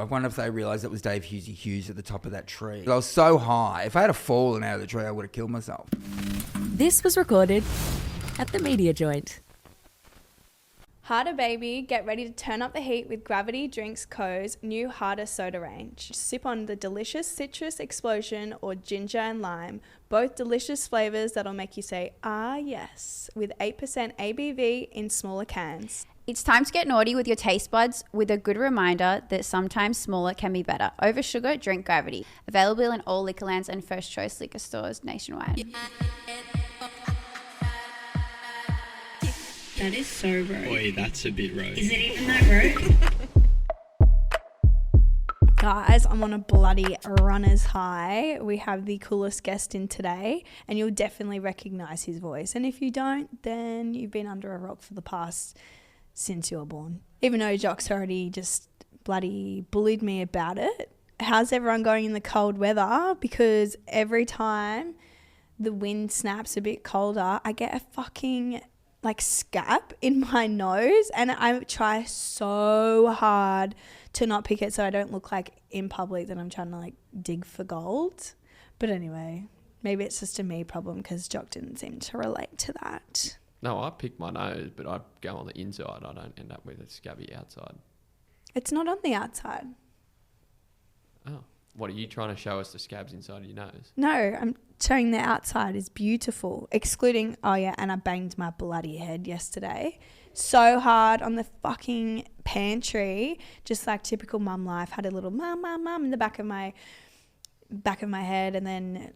I wonder if they realised it was Dave Hughesy Hughes at the top of that tree. I was so high. If I had fallen out of the tree, I would have killed myself. This was recorded at the Media Joint. Harder Baby, get ready to turn up the heat with Gravity Drinks Co.'s new Harder soda range. Sip on the delicious citrus explosion or ginger and lime, both delicious flavours that'll make you say, ah yes, with 8% ABV in smaller cans. It's time to get naughty with your taste buds with a good reminder that sometimes smaller can be better. Over sugar, drink Gravity. Available in all Liquorlands and First Choice liquor stores nationwide. That is so rogue. Boy, that's a bit rogue. Is it even that rogue? Guys, I'm on a bloody runner's high. We have the coolest guest in today, and you'll definitely recognise his voice. And if you don't, then you've been under a rock for the past since you were born. Even though Jock's already just bloody bullied me about it. How's everyone going in the cold weather? Because every time the wind snaps a bit colder, I get a fucking scab in my nose, and I try so hard to not pick it so I don't look like in public that I'm trying to dig for gold. But anyway, maybe it's just a me problem because Jock didn't seem to relate to that. No, I pick my nose, but I go on the inside. I don't end up with a scabby outside. It's not on the outside. Oh. What, are you trying to show us the scabs inside your nose? No, I'm showing the outside is beautiful, excluding, and I banged my bloody head yesterday so hard on the fucking pantry, just like typical mum life. Had a little mum in the back of my head, and then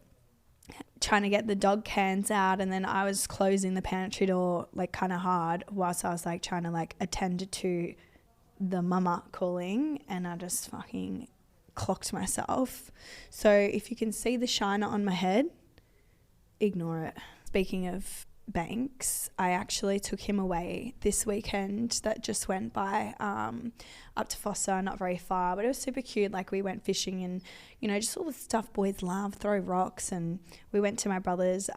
trying to get the dog cans out, and then I was closing the pantry door kind of hard whilst I was trying to attend to the mama calling, and I just fucking clocked myself. So if you can see the shiner on my head, ignore it. Speaking of Banks, I actually took him away this weekend that just went by, up to Fossa, not very far, but it was super cute. We went fishing and, just all the stuff boys love, throw rocks, and we went to my brother's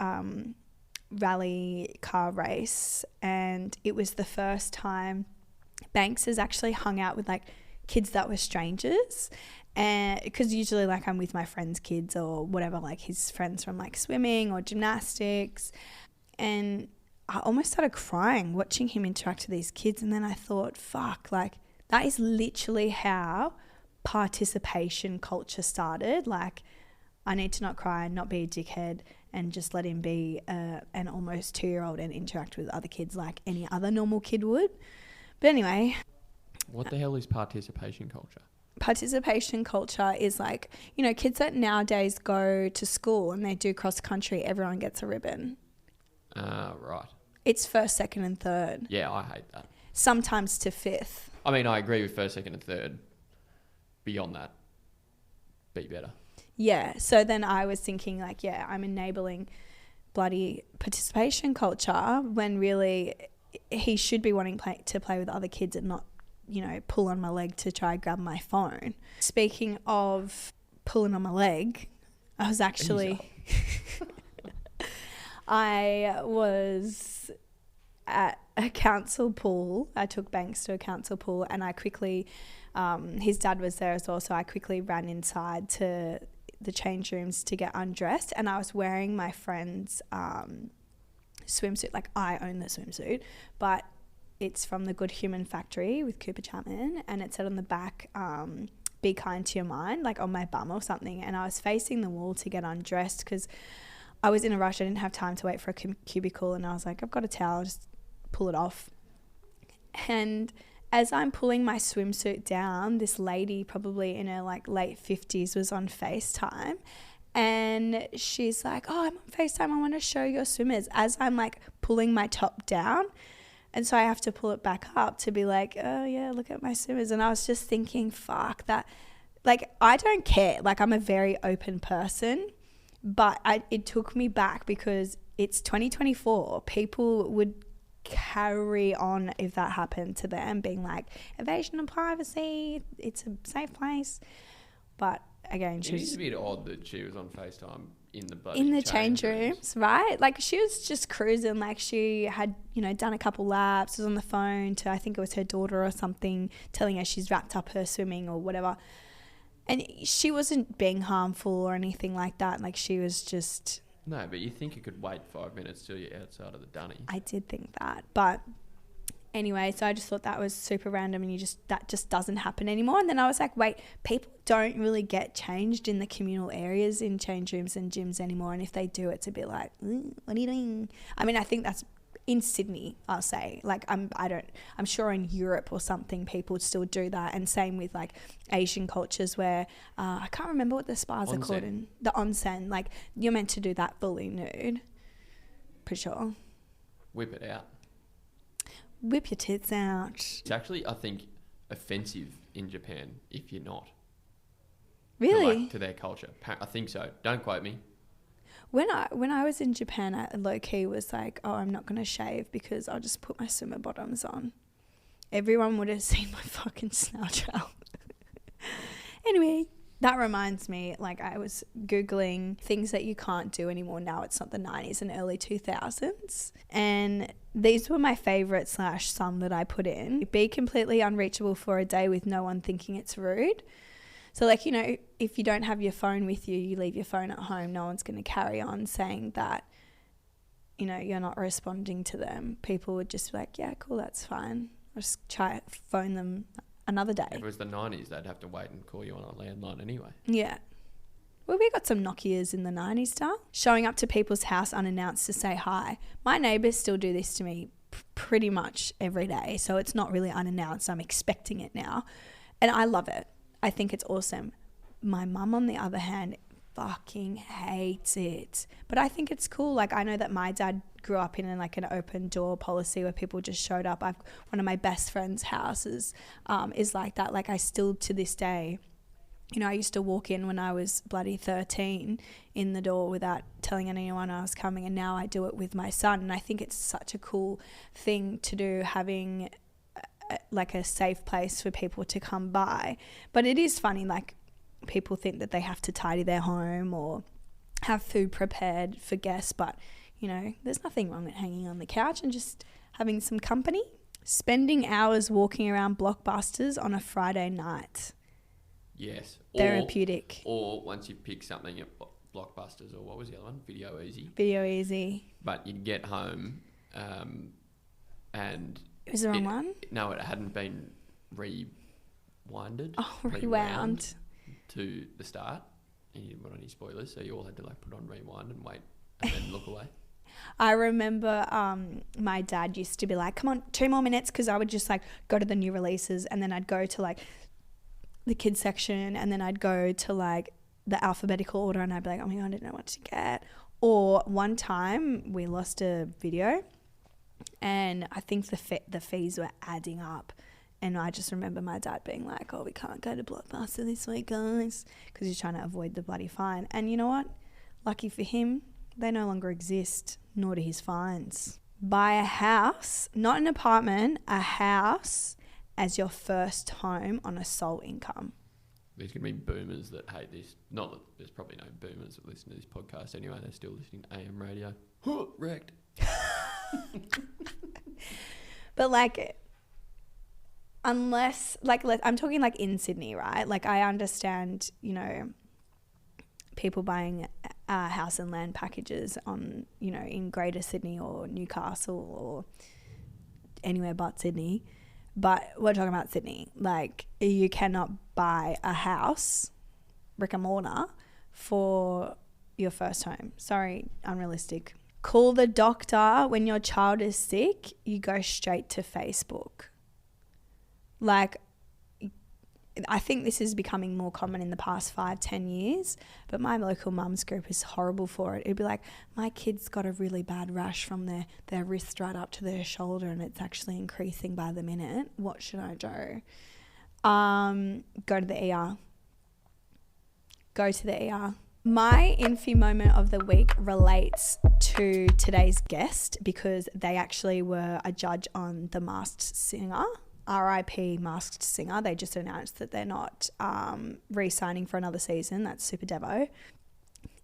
rally car race, and it was the first time Banks has actually hung out with kids that were strangers. And because usually I'm with my friends' kids or whatever, his friends from swimming or gymnastics, and I almost started crying watching him interact with these kids. And then I thought, fuck, that is literally how participation culture started. I need to not cry and not be a dickhead and just let him be an almost 2-year-old and interact with other kids like any other normal kid would. But anyway. What the hell is participation culture? Participation culture is kids that nowadays go to school and they do cross country, everyone gets a ribbon. Right. It's first, second and third. Yeah, I hate that. Sometimes to fifth. I mean, I agree with first, second and third. Beyond that, be better. Yeah, so then I was thinking I'm enabling bloody participation culture when really he should be wanting to play with other kids and not pull on my leg to try and grab my phone. Speaking of pulling on my leg, I was actually... I was at a council pool. I took Banks to a council pool, and I quickly... his dad was there as well, so I quickly ran inside to the change rooms to get undressed, and I was wearing my friend's swimsuit. I own the swimsuit, but it's from the Good Human Factory with Cooper Chapman, and it said on the back, be kind to your mind, on my bum or something. And I was facing the wall to get undressed because I was in a rush. I didn't have time to wait for a cubicle, and I was like, I've got a towel, just pull it off. And as I'm pulling my swimsuit down, this lady, probably in her late 50s, was on FaceTime, and she's like, oh, I'm on FaceTime, I want to show your swimmers, as I'm pulling my top down. And so I have to pull it back up to be oh yeah, look at my swimmers. And I was just thinking, fuck that. I don't care. I'm a very open person, but it took me back because it's 2024. People would carry on if that happened to them, being invasion of privacy, it's a safe place. But again, it is a bit odd that she was on FaceTime in the bloody in the change rooms, right? Like she was just cruising, like she had, you know, done a couple laps, was on the phone to, I think it was her daughter or something, telling her she's wrapped up her swimming or whatever. And she wasn't being harmful or anything like that. Like she was just... No, but you think you could wait 5 minutes till you're outside of the dunny. I did think that. But anyway, so I just thought that was super random and that just doesn't happen anymore. And then I was like, wait, people don't really get changed in the communal areas in change rooms and gyms anymore. And if they do, it's a bit like, what are you doing? I mean, I think that's in Sydney, I'll say. Like, I'm sure in Europe or something, people still do that. And same with like Asian cultures where I can't remember what the spas are called. The onsen. Like, you're meant to do that fully nude. Pretty sure. Whip it out. Whip your tits out. It's actually, I think, offensive in Japan if you're not. Really? To their culture. I think so. Don't quote me. When I was in Japan, I low-key was like, oh, I'm not going to shave because I'll just put my swimmer bottoms on. Everyone would have seen my fucking snout out. Anyway, that reminds me, like I was Googling things that you can't do anymore now. It's not the 90s and early 2000s. And these were my favourite / some that I put in. Be completely unreachable for a day with no one thinking it's rude. So, like, you know, if you don't have your phone with you, you leave your phone at home, no one's going to carry on saying that, you know, you're not responding to them. People would just be like, yeah, cool, that's fine. I'll just try phone them another day. If it was the 90s, they'd have to wait and call you on a landline anyway. Yeah. Well, we got some Nokias in the 90s style. Showing up to people's house unannounced to say hi. My neighbours still do this to me pretty much every day, so it's not really unannounced. I'm expecting it now. And I love it. I think it's awesome. My mum, on the other hand, fucking hates it. But I think it's cool. Like, I know that my dad grew up in like an open door policy where people just showed up. One of my best friend's houses is like that. Like, I still, to this day, you know, I used to walk in when I was bloody 13 in the door without telling anyone I was coming, and now I do it with my son. And I think it's such a cool thing to do, having like a safe place for people to come by. But it is funny, like people think that they have to tidy their home or have food prepared for guests, but you know, there's nothing wrong with hanging on the couch and just having some company. Spending hours walking around Blockbusters on a Friday night. Yes. Therapeutic. Or once you pick something at Blockbusters, or what was the other one? Video Easy. Video Easy. But you'd get home and... It was the wrong one? No, it hadn't been rewinded. Oh, rewound. To the start. And you didn't want any spoilers, so you all had to like put on rewind and wait and then look away. I remember my dad used to be like, come on, 2 more minutes, because I would just like go to the new releases, and then I'd go to like the kids section, and then I'd go to like the alphabetical order, and I'd be like, oh my God, I didn't know what to get. Or one time we lost a video, and I think the fees were adding up. And I just remember my dad being like, oh, we can't go to Blockbuster this week, guys, because he's trying to avoid the bloody fine. And you know what? Lucky for him, they no longer exist, nor do his fines. Buy a house, not an apartment, a house as your first home on a sole income. There's going to be boomers that hate this. Not that there's probably no boomers that listen to this podcast anyway. They're still listening to AM radio. Wrecked. But like, unless, like, I'm talking like in Sydney, right? Like, I understand, you know, people buying house and land packages on, you know, in Greater Sydney or Newcastle or anywhere but Sydney. But we're talking about Sydney. Like, you cannot buy a house, brick and mortar, for your first home. Sorry, unrealistic. Call the doctor when your child is sick. You go straight to Facebook. Like, I think this is becoming more common in the past 5-10 years, but my local mums group is horrible for it. It'd be like, my kid's got a really bad rash from their wrist right up to their shoulder, and it's actually increasing by the minute. What should I do? Go to the ER. Go to the ER. My Infi moment of the week relates to today's guest, because they actually were a judge on The Masked Singer. RIP Masked Singer. They just announced that they're not re-signing for another season. That's super devo.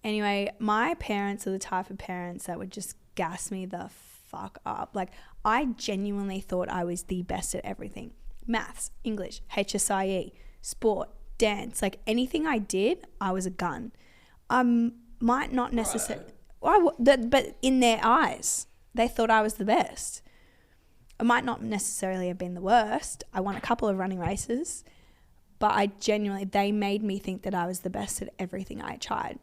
Anyway, my parents are the type of parents that would just gas me the fuck up. Like, I genuinely thought I was the best at everything. Maths, English, HSIE, sport, dance. Like, anything I did, I was a gun. Might not necessarily... But in their eyes, they thought I was the best. I might not necessarily have been the worst. I won a couple of running races. But they made me think that I was the best at everything I tried.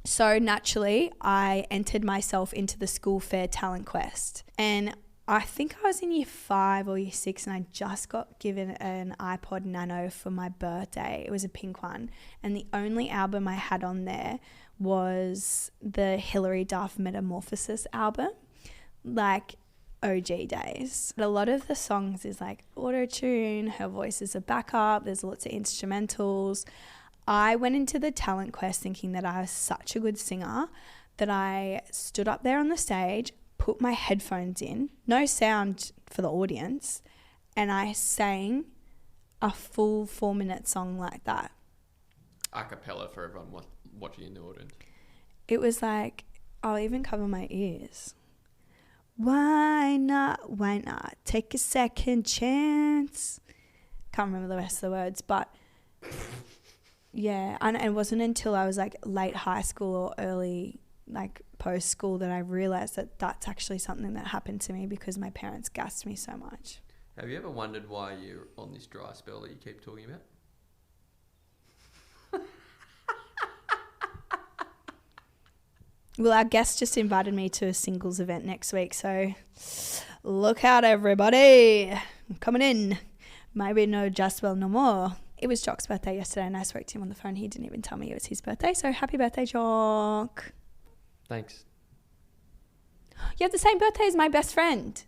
So naturally, I entered myself into the school fair talent quest. And I think I was in year 5 or year 6 and I just got given an iPod Nano for my birthday. It was a pink one. And the only album I had on there was the Hilary Duff Metamorphosis album. Like, OG days. But a lot of the songs is like auto-tune, her voice is a backup, there's lots of instrumentals. I went into the talent quest thinking that I was such a good singer that I stood up there on the stage, put my headphones in, no sound for the audience, and I sang a full 4-minute song like that. A cappella for everyone watching in the audience. It was like, I'll even cover my ears. Why not take a second chance? Can't remember the rest of the words, but yeah, and it wasn't until I was like late high school or early like post school that I realized that that's actually something that happened to me because my parents gassed me so much. Have you ever wondered why you're on this dry spell that you keep talking about? Well, our guest just invited me to a singles event next week, so look out, everybody. I'm coming in. Maybe no Jaswell no more. It was Jock's birthday yesterday, and I spoke to him on the phone. He didn't even tell me it was his birthday, so happy birthday, Jock. Thanks. You have the same birthday as my best friend.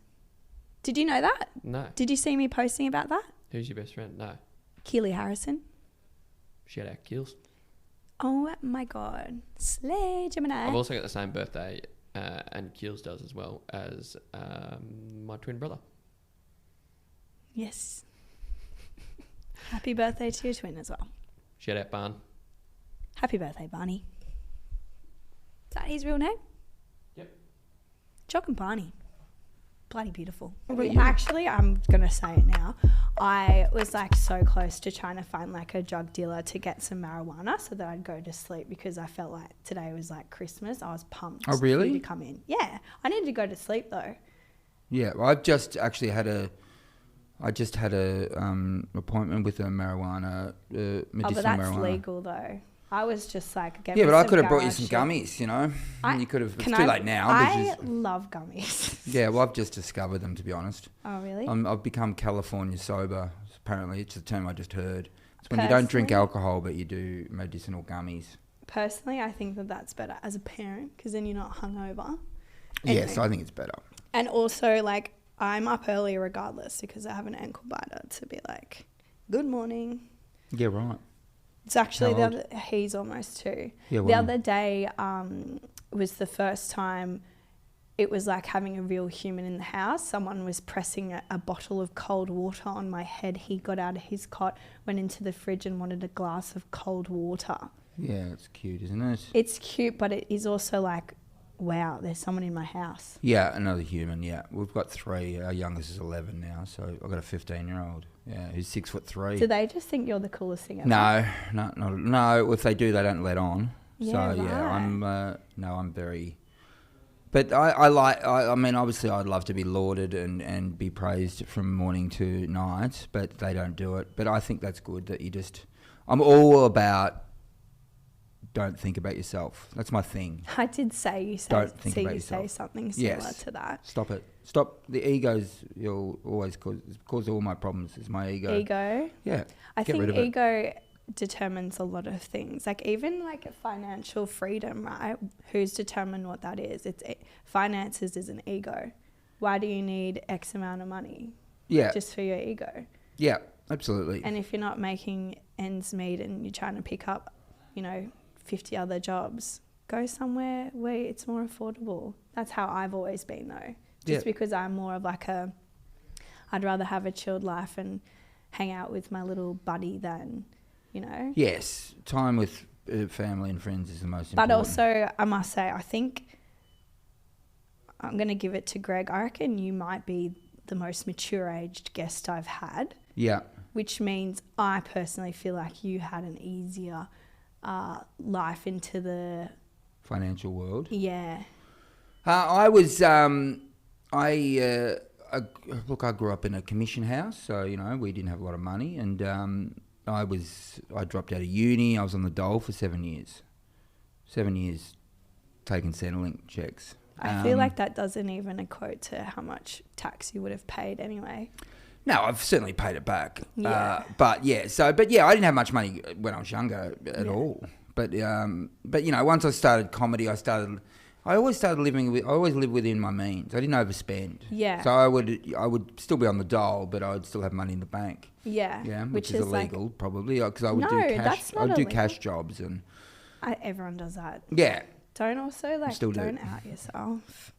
Did you know that? No. Did you see me posting about that? Who's your best friend? No. Keely Harrison. Shout out Kills. Oh my God. Slay, Gemini. I've also got the same birthday, and Kills does as well, as my twin brother. Yes. Happy birthday to your twin as well. Shout out Barn. Happy birthday, Barney. Is that his real name? Yep. Jock and Barney. Bloody beautiful. Actually, I'm going to say it now. I was like so close to trying to find like a drug dealer to get some marijuana so that I'd go to sleep because I felt like today was like Christmas. I was pumped. Oh, really? For you to come in. Yeah. I needed to go to sleep though. Yeah, well, I've just actually had a appointment with a marijuana, medicinal Oh, but that's marijuana. legal though. I was just like, Yeah, but I could have brought you some gummies, you know. You could have. It's too late now. I love gummies. Yeah, well, I've just discovered them, to be honest. Oh, really? I've become California sober. Apparently, it's a term I just heard. It's when you don't drink alcohol, but you do medicinal gummies. Personally, I think that that's better as a parent because then you're not hungover. Yes, I think it's better. And also, like, I'm up early regardless because I have an ankle biter to be like, good morning. Yeah, right. It's actually he's almost 2. Yeah, the other day was the first time it was like having a real human in the house. Someone was pressing a bottle of cold water on my head. He got out of his cot, went into the fridge and wanted a glass of cold water. Yeah, it's cute, isn't it? It's cute, but it is also like, wow, there's someone in my house. Yeah, another human, yeah. We've got 3. Our youngest is 11 now, so I've got a 15-year-old. Yeah, who's 6'3". Do they just think you're the coolest thing ever? No. If they do, they don't let on. Yeah, so right. yeah, I'm very. But I mean, obviously, I'd love to be lauded and be praised from morning to night, but they don't do it. But I think that's good that you just. I'm all about. Don't think about yourself. That's my thing. I did say Don't think about say yourself. something similar to that. Stop it. Stop. The egos you'll always cause all my problems is my ego. Ego? Yeah. I Get rid think of it. ego determines a lot of things. Like even like financial freedom, right? Who's determined what that is? Finances is an ego. Why do you need X amount of money? Yeah. Just for your ego. Yeah, absolutely. And if you're not making ends meet and you're trying to pick up, 50 other jobs, go somewhere where it's more affordable. That's how I've always been though. Just because I'm more of like I'd rather have a chilled life and hang out with my little buddy than, Yes, time with family and friends is the most But important. also, I must say, I think I'm going to give it to Greg. I reckon you might be the most mature-aged guest I've had, Yeah. which means I personally feel like you had an easier life into the... Financial world. Yeah. I was, I grew up in a commission house, so, we didn't have a lot of money, and I dropped out of uni. I was on the dole for 7 years. 7 years taking Centrelink checks. I feel like that doesn't even equate to how much tax you would have paid anyway. No, I've certainly paid it back. Yeah. I didn't have much money when I was younger at all. But once I started comedy, I always lived within my means. I didn't overspend. Yeah. So I would still be on the dole, but I would still have money in the bank. Yeah. Yeah, which is illegal probably, because I would do No, cash. that's not I'd do illegal. cash jobs and Everyone does that. yeah. Don't also, Still do. don't out yourself.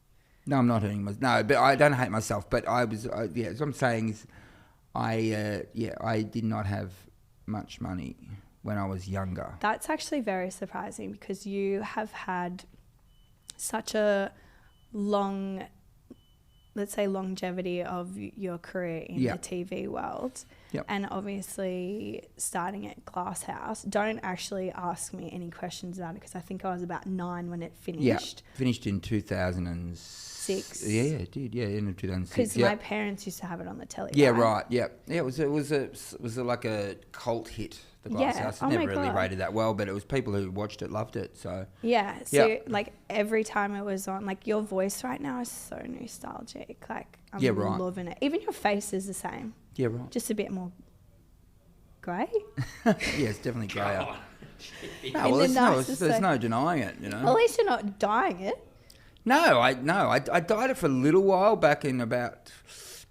No, I'm not hurting myself. No, but I don't hate myself. But what I'm saying is, I did not have much money when I was younger. That's actually very surprising because you have had such a long, let's say, longevity of your career in the TV world. Yep. And obviously starting at Glass House. Don't actually ask me any questions about it because I think I was about 9 when it finished. Yeah, finished in 2006. Yeah, it did. Yeah, in 2006. Because my parents used to have it on the telly. Yeah, right. Yeah, yeah. It was like a cult hit. The Glass House. It never really rated that well, but it was people who watched it loved it. So yeah. So every time it was on, your voice right now is so nostalgic. I'm loving it. Even your face is the same. Yeah, right. Just a bit more grey. Yeah, it's definitely grayer. There's no denying it. Well, at least you're not dying it. No, I dyed it for a little while back in about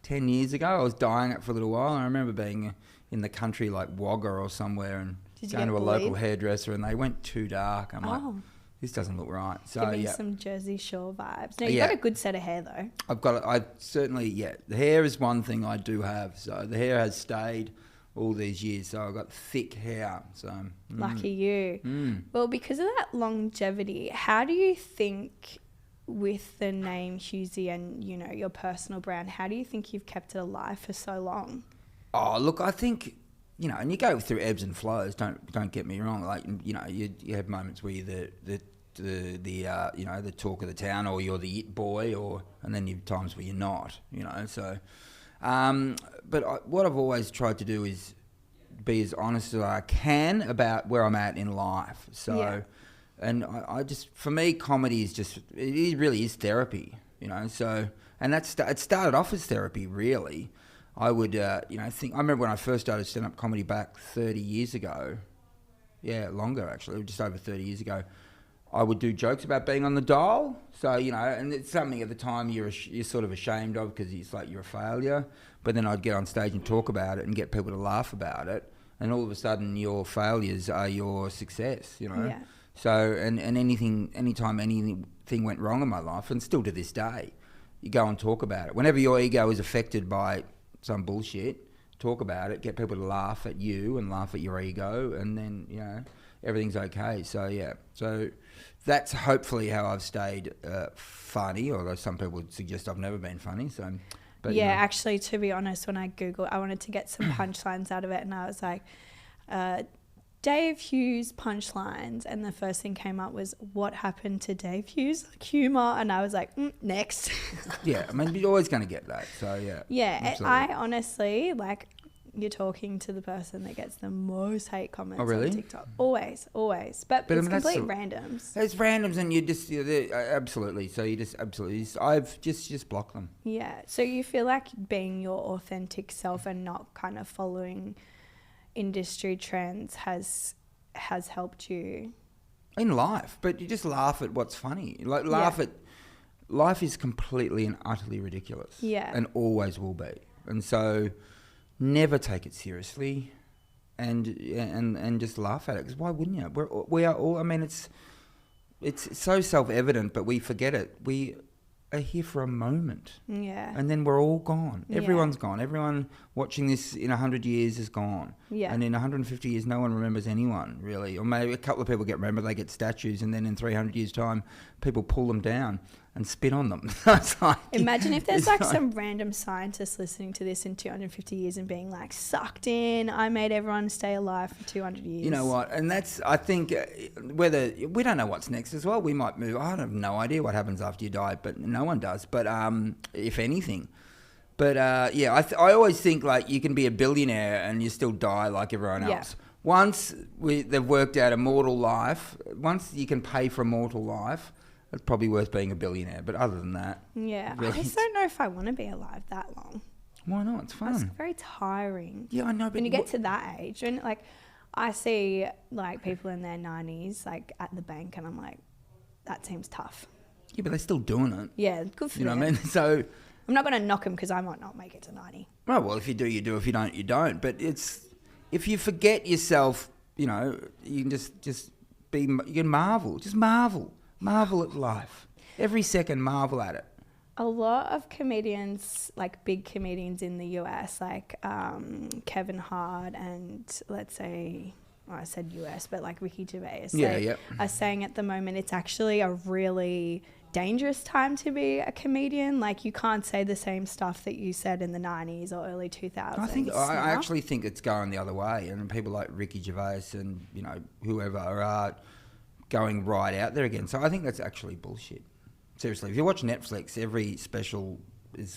10 years ago. I was dyeing it for a little while. And I remember being in the country like Wagga or somewhere and going to a local hairdresser and they went too dark. I'm like, this doesn't look right. So giving some Jersey Shore vibes. No, you've got a good set of hair though. The hair is one thing I do have. So the hair has stayed all these years. So I've got thick hair. So lucky you. Well, because of that longevity, how do you think with the name Hughesy and, your personal brand, how do you think you've kept it alive for so long? Oh, look, I think, and you go through ebbs and flows. Don't get me wrong. You have moments where you're the talk of the town, or you're the it boy, and then you have times where you're not. So, but what I've always tried to do is be as honest as I can about where I'm at in life. So, and I just, for me, comedy is it really is therapy. So, and it started off as therapy, really. I would, I remember when I first started stand-up comedy back 30 years ago. Yeah, longer actually, just over 30 years ago. I would do jokes about being on the dole. So, and it's something at the time you're sort of ashamed of because it's like you're a failure. But then I'd get on stage and talk about it and get people to laugh about it. And all of a sudden your failures are your success, Yeah. So, and anytime anything went wrong in my life, and still to this day, you go and talk about it. Whenever your ego is affected by some bullshit, talk about it, get people to laugh at you and laugh at your ego, and then everything's okay. So that's hopefully how I've stayed funny, although some people would suggest I've never been funny. So But, actually, to be honest, when I Googled, I wanted to get some punchlines out of it, and I was like, Dave Hughes punchlines, and the first thing came up was, what happened to Dave Hughes? Like, humour, and I was like, next. Yeah, I mean, you're always going to get that, so yeah. Yeah, absolutely. I honestly, you're talking to the person that gets the most hate comments on TikTok. Always. But it's complete randoms. It's randoms, and you just, absolutely. So you just, I've just blocked them. Yeah. So you feel like being your authentic self and not kind of following industry trends has helped you? In life, but you just laugh at what's funny. Laugh at, life is completely and utterly ridiculous. Yeah. And always will be. And so never take it seriously, and just laugh at it, because why wouldn't you? We are all, I mean, it's so self-evident, but we forget it. We are here for a moment. Yeah. And then we're all gone. Yeah. Everyone's gone. Everyone watching this in 100 years is gone. Yeah. And in 150 years, no one remembers anyone, really. Or maybe a couple of people get remembered, they get statues, and then in 300 years' time, people pull them down and spit on them. It's like, Imagine if there's it's like some random scientist listening to this in 250 years and being like, sucked in, I made everyone stay alive for 200 years. You know what? And that's, I think, whether, we don't know what's next as well. We might move. I have no idea what happens after you die, but no one does. But if anything. But yeah, I always think like you can be a billionaire and you still die like everyone else. Once they've worked out a mortal life, once you can pay for a mortal life, it's probably worth being a billionaire. But other than that, Yeah, really, I just don't know if I want to be alive that long. why not? It's fun. It's very tiring. Yeah, I know. But When you get to that age, and like I see like people in their 90s like at the bank, and I'm like, that seems tough. yeah, but they're still doing it. Yeah, good for You know them. what I mean? So, I'm not going to knock them because I might not make it to 90. well, if you do, you do. If you don't, you don't. But it's, if you forget yourself, you know, you can just be, you can marvel. Just marvel at life. Every second, marvel at it. A lot of comedians, like big comedians in the US, like Kevin Hart and let's say, well, I said US, but like Ricky Gervais, are saying at the moment it's actually a really dangerous time to be a comedian. Like you can't say the same stuff that you said in the 90s or early 2000s. I actually think it's going the other way, and people like Ricky Gervais and, you know, whoever are going right out there again. So I think that's actually bullshit. Seriously, if you watch Netflix, every special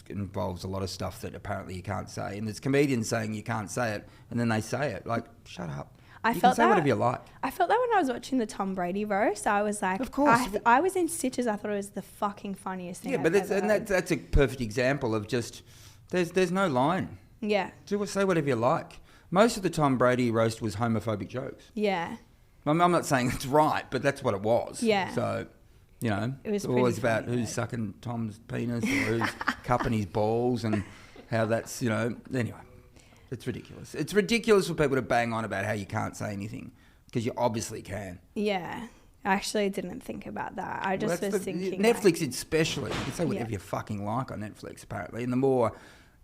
involves a lot of stuff that apparently you can't say, and there's comedians saying you can't say it, and then they say it. Like, shut up. You can say whatever you like. I felt that when I was watching the Tom Brady roast. I was like, of course, I was in stitches. I thought it was the fucking funniest thing. Yeah, but that's a perfect example of just there's no line. Yeah. Say whatever you like. Most of the Tom Brady roast was homophobic jokes. Yeah. I'm not saying it's right, but that's what it was. Yeah. So, you know, it was always funny, about who's sucking Tom's penis or who's cupping his balls and how that's, you know, anyway. It's ridiculous. It's ridiculous for people to bang on about how you can't say anything because you obviously can. Yeah. I actually didn't think about that. I just was thinking... Netflix especially. You can say whatever you fucking like on Netflix, apparently. And the more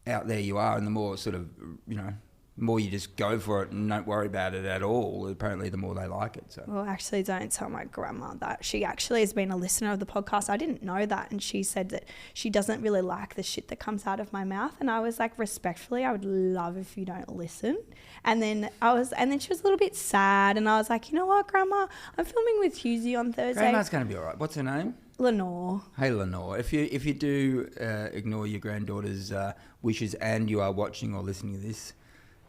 out there you are and the more sort of, you know, the more you just go for it and don't worry about it at all, apparently the more they like it. So. Well, actually, don't tell my grandma that. She actually has been a listener of the podcast. I didn't know that. And she said that she doesn't really like the shit that comes out of my mouth. And I was like, respectfully, I would love if you don't listen. And then she was a little bit sad. And I was like, you know what, Grandma? I'm filming with Hughesy on Thursday. Grandma's going to be all right. What's her name? Lenore. Hey, Lenore. If you do ignore your granddaughter's wishes and you are watching or listening to this,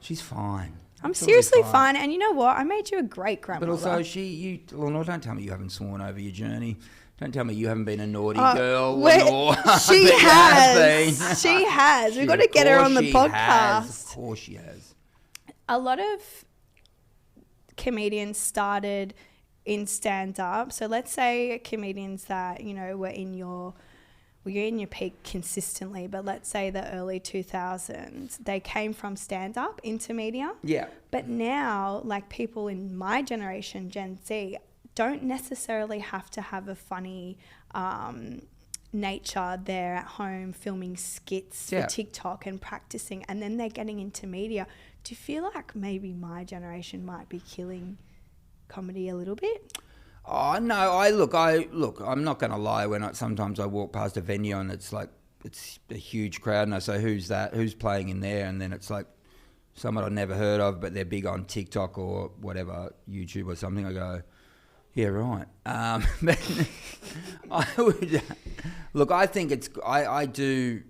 she's fine. I'm seriously fine. And you know what? I made you a great grandmother. But also, Lenore, don't tell me you haven't sworn over your journey. Don't tell me you haven't been a naughty girl, Lenore. She has. She has. We've got to get her on the podcast. Of course she has. A lot of comedians started in stand-up. So let's say comedians that, you know, were in your peak consistently, but let's say the early 2000s, they came from stand-up into media. Yeah. But now, like people in my generation, Gen Z, don't necessarily have to have a funny nature. They're at home filming skits for TikTok and practicing, and then they're getting into media. Do you feel like maybe my generation might be killing comedy a little bit? Oh no! I'm not going to lie. Sometimes I walk past a venue and it's like it's a huge crowd, and I say, "Who's that? Who's playing in there?" And then it's like someone I've never heard of, but they're big on TikTok or whatever, YouTube or something. I go, "Yeah, right." But I would look. I think I do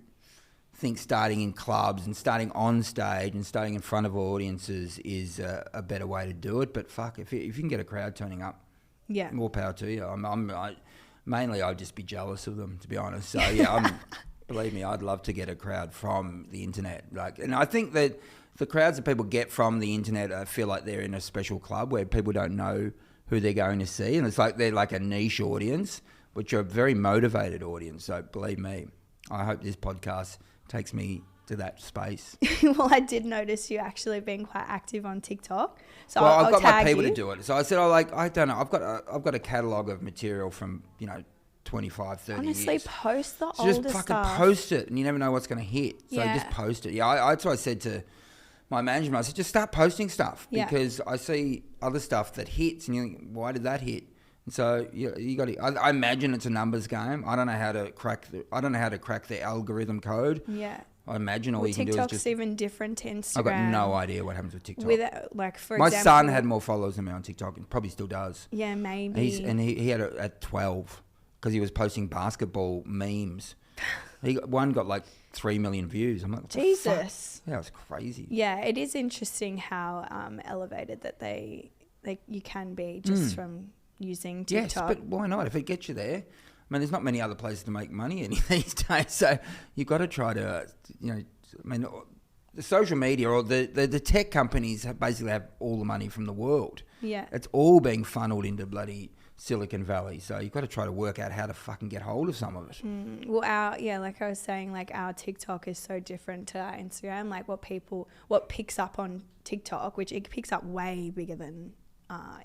think starting in clubs and starting on stage and starting in front of audiences is a better way to do it. But fuck, if you can get a crowd turning up. Yeah, more power to you. Mainly I'd just be jealous of them, to be honest. So yeah, believe me, I'd love to get a crowd from the internet. And I think that the crowds that people get from the internet, I feel like they're in a special club where people don't know who they're going to see, and it's like they're like a niche audience, which are a very motivated audience. So believe me, I hope this podcast takes me to that space. Well, I did notice you actually being quite active on TikTok. So well, I've got my tag people you. to do it. So I said, I don't know. I've got a catalogue of material from, you know, 25, 30 Honestly, years. post the So older just fucking stuff. post it, and you never know what's going to hit. So Yeah. just post it. Yeah, that's what I said to my management. I said, just start posting stuff, Yeah. because I see other stuff that hits, and you think, why did that hit? And so you got to. I imagine it's a numbers game. I don't know how to crack the algorithm code. Yeah. I imagine all Well, you can do is TikTok's just. even different to Instagram. I've got no idea what happens with TikTok. With like, for My example, son had more followers than me on TikTok, and probably still does. Yeah, maybe. And he had it at 12 because he was posting basketball memes. One got like 3 million views. I'm like, what the fuck? Jesus. Yeah, it was crazy. Yeah, it is interesting how elevated that you can be just from using Yes, TikTok. but why not? If it gets you there. I mean, there's not many other places to make money any these days, so you've got to try to, the social media or the tech companies basically have all the money from the world. Yeah. It's all being funneled into bloody Silicon Valley, so you've got to try to work out how to fucking get hold of some of it. Well, like I was saying, like our TikTok is so different to our Instagram. Like what picks up on TikTok, which it picks up way bigger than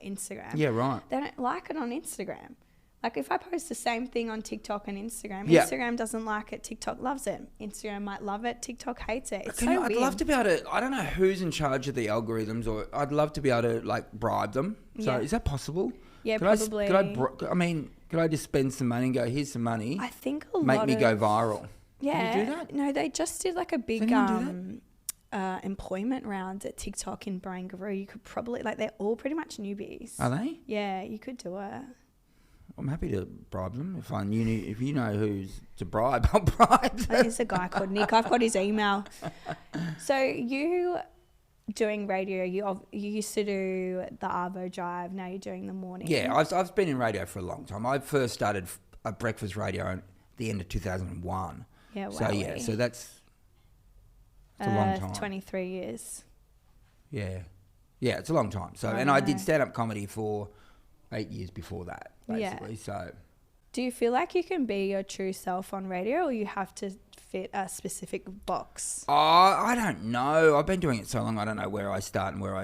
Instagram. Yeah, right. They don't like it on Instagram. Like if I post the same thing on TikTok and Instagram, Yeah. Instagram doesn't like it, TikTok loves it. Instagram might love it, TikTok hates it. It's I'd weird. love to be able to. I don't know who's in charge of the algorithms, or I'd love to be able to like bribe them. So Yeah. is that possible? Yeah, could probably. Could I just spend some money and go, here's some money, I think a lot make me go of- viral? Yeah. Can you do that? No, they just did like a big anyone do employment round at TikTok in Barangaroo. You could probably, like, they're all pretty much newbies. Are they? Yeah, you could do it. I'm happy to bribe them if you know who's to bribe. I'll bribe them. There's a guy called Nick. I've got his email. So you doing radio, you used to do the Arvo Drive. Now you're doing the morning. Yeah, I've been in radio for a long time. I first started a breakfast radio at the end of 2001. Yeah, wow. So that's a long time. 23 years. Yeah, it's a long time. So, and I did stand-up comedy for 8 years before that, basically. Yeah. So, Do you feel like you can be your true self on radio, or you have to fit a specific box? I don't know. I've been doing it so long. I don't know where I start and where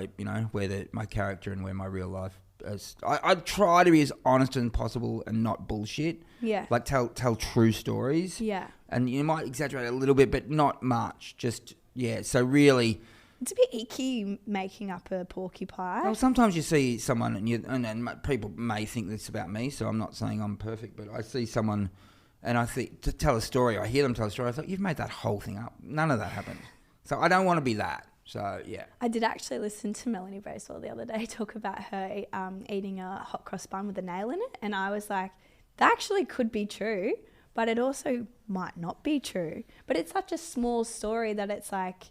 my character and where my real life is. I try to be as honest as possible and not bullshit. Yeah. Like tell true stories. Yeah. And you might exaggerate a little bit, but not much. Just, yeah. So really, It's a bit icky making up a porcupine. well, sometimes you see someone and people may think this about me, so I'm not saying I'm perfect, but I see someone and I think to tell a story, I hear them tell a story, I thought, you've made that whole thing up. None of that happened. So I don't want to be that. So, yeah. I did actually listen to Melanie Bracewell the other day talk about her eating a hot cross bun with a nail in it. And I was like, that actually could be true, but it also might not be true. But it's such a small story that it's like,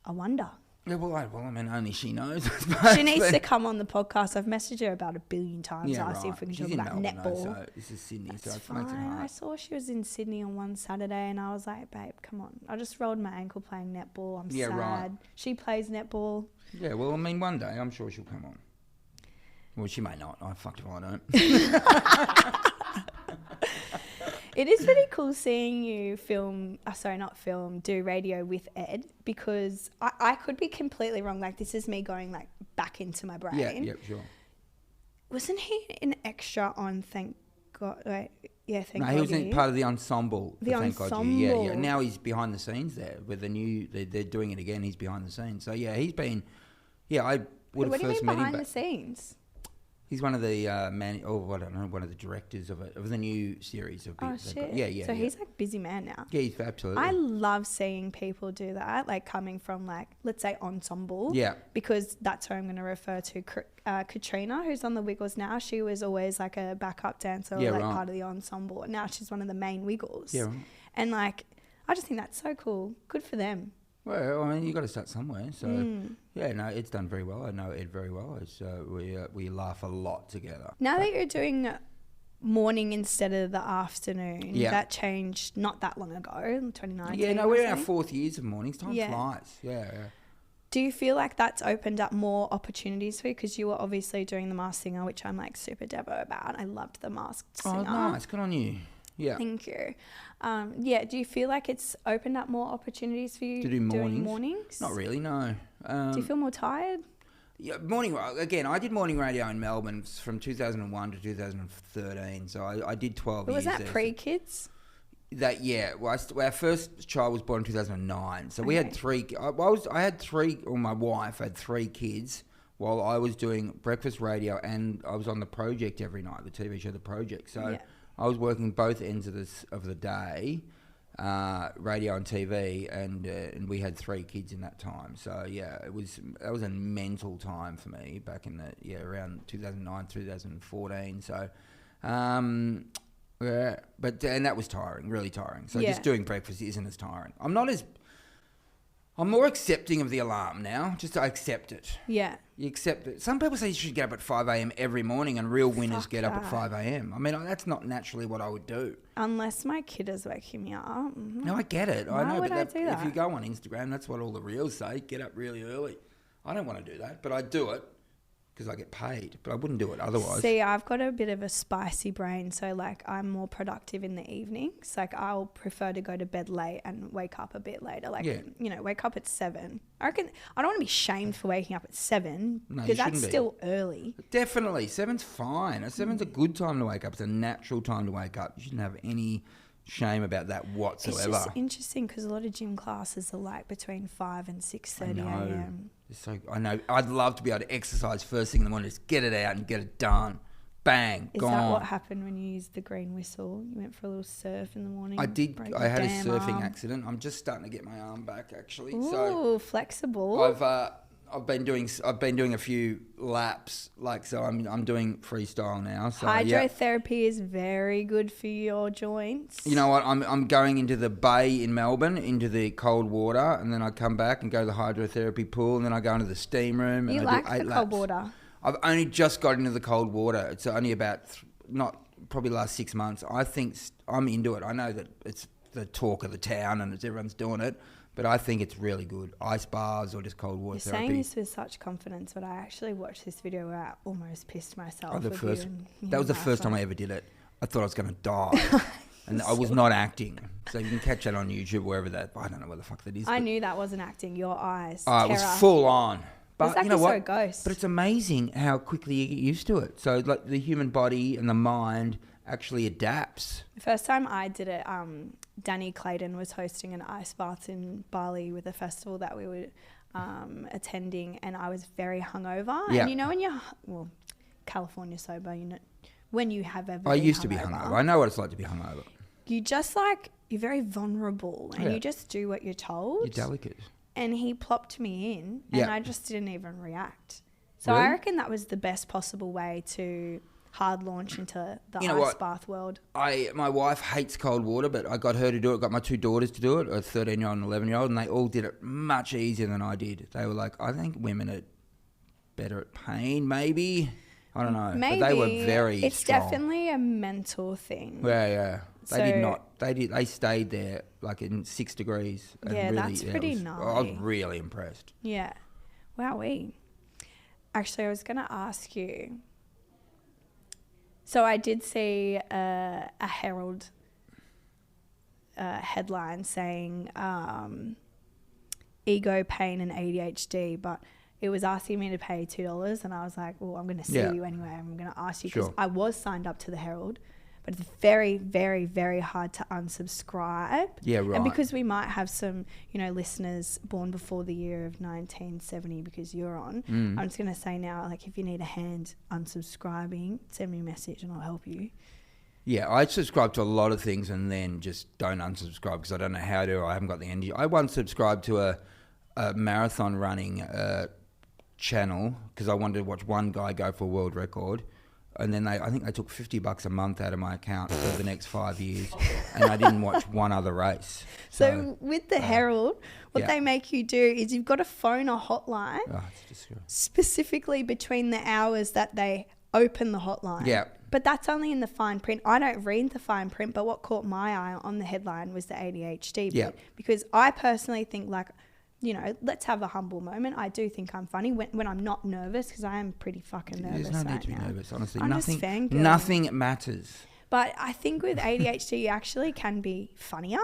I wonder. Yeah, well, I mean, only she knows. I suppose, She needs but- to come on the podcast. I've messaged her about 1 billion times. Yeah, Asked right. if we can She's talk in about Melbourne, netball. though, so this is Sydney, so That's it makes it fine. I hard. saw she was in Sydney on one Saturday and I was like, babe, come on. I just rolled my ankle playing netball. I'm Yeah, sad. right. She plays netball. Yeah, well, I mean, one day I'm sure she'll come on. Well, she may not. I fucked if I don't. It is pretty cool seeing you do radio with Ed, because I could be completely wrong. Like, this is me going like back into my brain. Yeah, sure. Wasn't he an extra on Thank God? Thank No, God. he was You're Here? part of the ensemble. The for Thank God You're Here. Yeah. ensemble. Now he's behind the scenes there with the new. They're doing it again. He's behind the scenes. So yeah, he's been. Yeah, I would What have do you first mean met him. behind the scenes? He's one of the one of the directors of the new series of. Oh, They've got- shit. Yeah. So he's like busy man now. Yeah, he's absolutely. I love seeing people do that, like coming from like, let's say ensemble. Yeah. Because that's who I'm going to refer to. Katrina, who's on the Wiggles now, she was always like a backup dancer or Yeah, like right. part of the ensemble. Now she's one of the main Wiggles. Yeah, right. And like, I just think that's so cool. Good for them. Well, I mean, you got to start somewhere. So yeah, no, Ed's done very well. I know Ed very well. It's, we laugh a lot together. Now that you're doing morning instead of the afternoon, Yeah. that changed not that long ago, 2019. Yeah, no, I we're in our think. 4th years of mornings. Time Yeah. flies. Yeah. Do you feel like that's opened up more opportunities for you? Because you were obviously doing The Masked Singer, which I'm like super devo about. I loved The Masked Singer. Oh, nice. Good on you. Yeah. Thank you. Do you feel like it's opened up more opportunities for you To do doing mornings? mornings? Not really, no. Do you feel more tired? Yeah, again, I did morning radio in Melbourne from 2001 to 2013, so I did 12 But years was that there. pre-kids? Our first child was born in 2009, so we had Okay. three. My wife had 3 kids while I was doing breakfast radio, and I was on The Project every night, the TV show The Project. So Yeah. I was working both ends of the day, radio and TV, and we had 3 kids in that time. So yeah, that was a mental time for me back in around 2009, 2014. So, and that was tiring, really tiring. So Yeah. just doing breakfast isn't as tiring. I'm more accepting of the alarm now. Just I accept it. Yeah. You accept it. Some people say you should get up at 5 a.m. every morning, and real winners Fuck get up at that. 5 a.m. I mean, that's not naturally what I would do. Unless my kid is waking me up. Mhm. No, I get it. Why I know, would but I do if that? you go on Instagram, that's what all the reels say. Get up really early. I don't want to do that, but I do it because I get paid. But I wouldn't do it otherwise. See, I've got a bit of a spicy brain, so like I'm more productive in the evenings. Like I'll prefer to go to bed late and wake up a bit later. Like wake up at 7. I reckon I don't want to be shamed for waking up at 7 No, you because that's shouldn't be. still early. Definitely, 7's fine. 7's a good time to wake up. It's a natural time to wake up. You shouldn't have any shame about that whatsoever. It's just interesting because a lot of gym classes are like between 5 and 6:30 a.m. I know. I'd love to be able to exercise first thing in the morning. Just get it out and get it done. Bang, Is gone. that what happened when you used the green whistle? You went for a little surf in the morning? I did. broke I your had a damn surfing arm? accident. I'm just starting to get my arm back actually. Ooh, So flexible. I've been doing a few laps. So I'm doing freestyle now. So yeah. Hydrotherapy is very good for your joints. You know what? I'm going into the bay in Melbourne, into the cold water, and then I come back and go to the hydrotherapy pool, and then I go into the steam room. And You I like do 8 the laps. cold water? I've only just got into the cold water. It's only about probably last 6 months. I think I'm into it. I know that it's the talk of the town and everyone's doing it, but I think it's really good. Ice baths or just cold water You're therapy. saying this with such confidence, but I actually watched this video where I almost pissed myself. That with was you the first time I ever did it. I thought I was going to die. And I was not acting. So you can catch that on YouTube, wherever that... I don't know where the fuck that is. I but- knew that wasn't acting. Your eyes. Oh, it was terror. full on. But It's you know actually what? so a ghost. But it's amazing how quickly you get used to it. So like the human body and the mind actually adapts. The first time I did it, Danny Clayton was hosting an ice bath in Bali with a festival that we were attending, and I was very hungover. Yeah. And you know when you're, California sober, when you have ever I been used to be hungover. I know what it's like to be hungover. You just you're very vulnerable and Yeah. you just do what you're told. You're delicate. And he plopped me in and Yeah. I just didn't even react. So Really? I reckon that was the best possible way to hard launch into the You know ice what? bath world. My wife hates cold water, but I got her to do it. Got my 2 daughters to do it, a 13-year-old and 11-year-old, and they all did it much easier than I did. They were like, I think women are better at pain, maybe. I don't know. Maybe. But they were very It's strong. definitely a mental thing. Yeah. They did So- not. They stayed there like in 6 degrees. And Yeah, really, that's pretty I was gnarly. really impressed. Yeah. Wowee. Actually, I was going to ask you. So I did see a Herald headline saying ego, pain and ADHD, but it was asking me to pay $2 and I was like, well, I'm going to see Yeah. you anyway. I'm going to ask you because Sure. I was signed up to the Herald, but it's very, very, very hard to unsubscribe. Yeah, right. And because we might have some, listeners born before the year of 1970 because you're on, Mm. I'm just going to say now, if you need a hand unsubscribing, send me a message and I'll help you. Yeah, I subscribe to a lot of things and then just don't unsubscribe because I don't know how to. I haven't got the energy. I once subscribed to a marathon running channel because I wanted to watch one guy go for a world record. And then I think they took $50 a month out of my account for the next 5 years, and I didn't watch one other race. So with the Herald, what yeah. they make you do is you've got to phone a hotline It's disgusting. specifically between the hours that they open the hotline. Yeah. But that's only in the fine print. I don't read the fine print, but what caught my eye on the headline was the ADHD bit. Yeah. Because I personally think let's have a humble moment. I do think I'm funny when I'm not nervous because I am pretty fucking nervous There's no need right to be now. nervous, honestly. I'm just fangirling. Nothing matters. But I think with ADHD, you actually can be funnier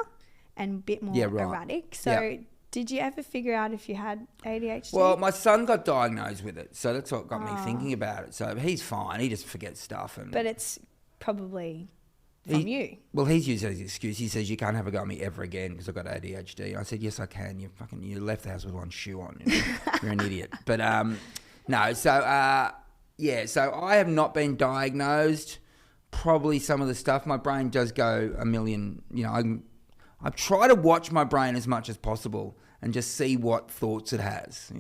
and a bit more Yeah, right. erratic. So Yeah. Did you ever figure out if you had ADHD? Well, my son got diagnosed with it, so that's what got me thinking about it. So he's fine. He just forgets stuff. But it's probably from you. Well, he's used it as an excuse. He says, you can't have a go at me ever again because I've got ADHD. And I said, yes, I can. You left the house with one shoe on. You're an idiot. But no, so, so I have not been diagnosed. Probably some of the stuff, my brain does go a million, I try to watch my brain as much as possible and just see what thoughts it has,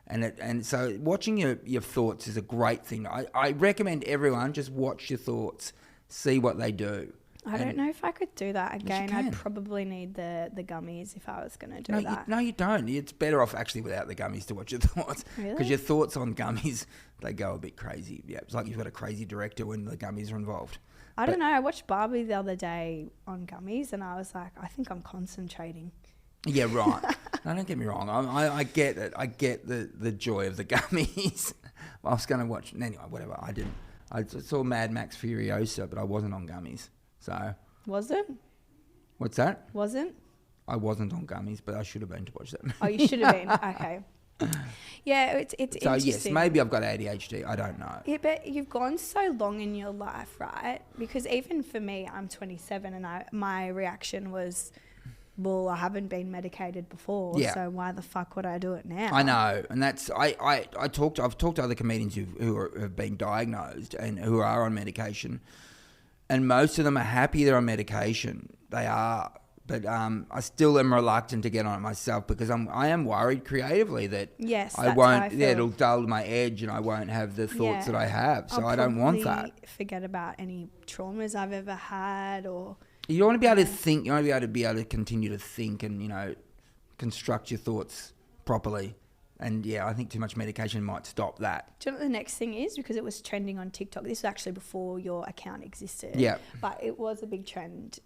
and so watching your thoughts is a great thing. I recommend everyone just watch your thoughts, see what they do. I don't know if I could do that again. can. I'd probably need the gummies if I was going to do that. No, you don't. It's better off actually without the gummies to watch your thoughts. Really? Because your thoughts on gummies, they go a bit crazy. Yeah, it's like you've got a crazy director when the gummies are involved. I don't know. I watched Barbie the other day on gummies and I was like, I think I'm concentrating. Yeah, right. No, don't get me wrong. I get it. I get the joy of the gummies. I was going to watch... Anyway, whatever. I didn't. I saw Mad Max Furiosa, but I wasn't on gummies. So... Was it? What's that? Wasn't? I wasn't on gummies, but I should have been to watch that. Oh, you should have been. Okay. Yeah, it's So, interesting. yes, maybe I've got ADHD. I don't know. Yeah, but you've gone so long in your life, right? Because even for me, I'm 27 and my reaction was... Well, I haven't been medicated before, so why the fuck would I do it now? I know, and that's I've talked to other comedians who have been diagnosed and who are on medication, and most of them are happy they're on medication. They are, but I still am reluctant to get on it myself because I am worried creatively that I won't. It'll dull my edge, and I won't have the thoughts that I have. So I don't want that. Forget about any traumas I've ever had or. You want to be able to think. You want to be able to continue to think and construct your thoughts properly. And I think too much medication might stop that. Do you know what the next thing is? Because it was trending on TikTok. This was actually before your account existed. Yeah. But it was a big trend,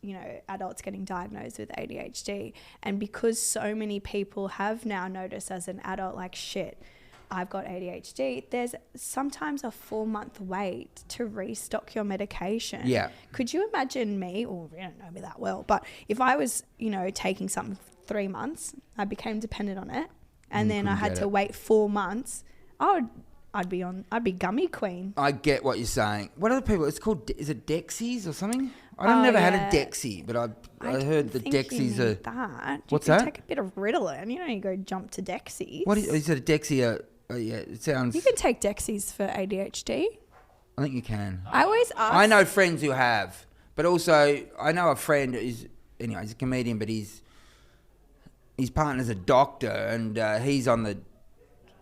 adults getting diagnosed with ADHD. And because so many people have now noticed as an adult, like, shit, I've got ADHD, there's sometimes a 4-month wait to restock your medication. Yeah. Could you imagine me, or you don't know me that well, but if I was, taking something for 3 months, I became dependent on it, and then I had to wait 4 months, I'd be gummy queen. I get what you're saying. What are the people? It's called, is it Dexies or something? I've never had a Dexie, but I heard the Dexies are... That. What's you that? You take a bit of Ritalin, you go jump to Dexies. What is it? A Dexie? It sounds... You can take Dexies for ADHD. I think you can. I always ask... I know friends who have, but also I know a friend he's a comedian, but his partner's a doctor, and he's on the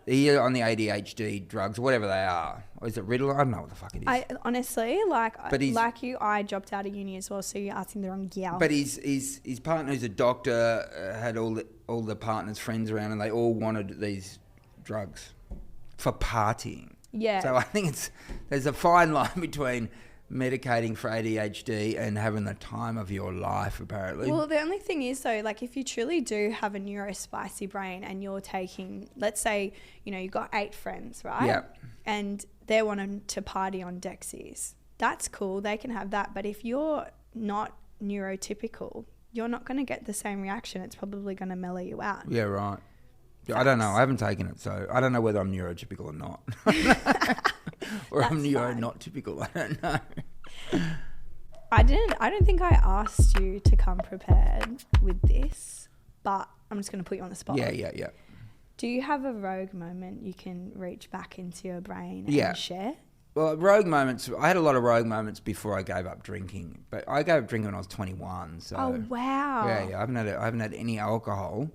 ADHD drugs, whatever they are. Or is it Ritalin? I don't know what the fuck it is. I honestly, like you, I dropped out of uni as well, so you're asking the wrong gal. But his partner, who's a doctor, had all the partner's friends around, and they all wanted these drugs for partying. Yeah. So I think there's a fine line between medicating for ADHD and having the time of your life, apparently. Well, the only thing is, though, like, if you truly do have a neurospicy brain and you're taking, let's say, you've got 8 friends, right? Yeah. And they're wanting to party on Dexies. That's cool. They can have that. But if you're not neurotypical, you're not going to get the same reaction. It's probably going to mellow you out. Yeah, right. I don't know. I haven't taken it, so I don't know whether I'm neurotypical or not. Or I'm not typical. I don't know. I don't think I asked you to come prepared with this, but I'm just going to put you on the spot. Yeah. Do you have a rogue moment you can reach back into your brain and share? Well, rogue moments. I had a lot of rogue moments before I gave up drinking, but I gave up drinking when I was 21. So. Oh wow. Yeah. I haven't had any alcohol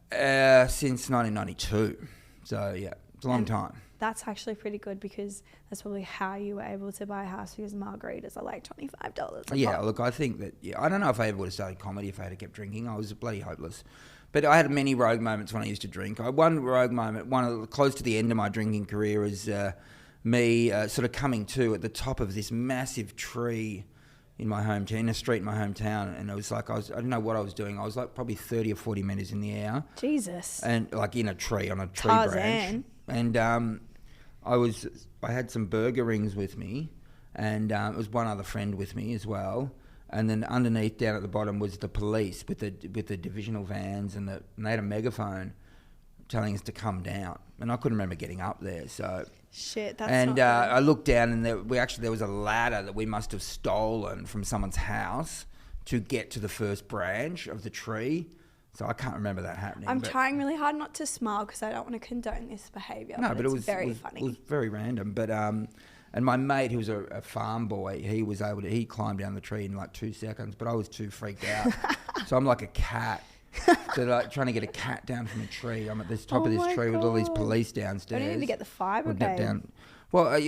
since 1992. So yeah, it's a long time. That's actually pretty good because that's probably how you were able to buy a house, because margaritas are like $25. Yeah, look, I think that, I don't know if I ever would have started comedy if I had kept drinking. I was bloody hopeless. But I had many rogue moments when I used to drink. One rogue moment, close to the end of my drinking career, is me sort of coming to at the top of this massive tree in my hometown, in a street in my hometown, and it was like I didn't know what I was doing. I was like probably 30 or 40 metres in the air. Jesus. And like in a tree, on a tree Tarzan. branch. And I had some burger rings with me, and it was one other friend with me as well. And then underneath, down at the bottom, was the police with the divisional vans, and they had a megaphone telling us to come down. And I couldn't remember getting up there, so... Shit, that's and not good. I looked down, and there was a ladder that we must have stolen from someone's house to get to the first branch of the tree. So I can't remember that happening. I'm trying really hard not to smile because I don't want to condone this behaviour. No, but it was very funny. It was very random. But and my mate, who was a farm boy, he climbed down the tree in like 2 seconds, but I was too freaked out. So I'm like a cat. So like trying to get a cat down from a tree. I'm at the top of this tree with all these police downstairs. I need to get the fire brigade. Well,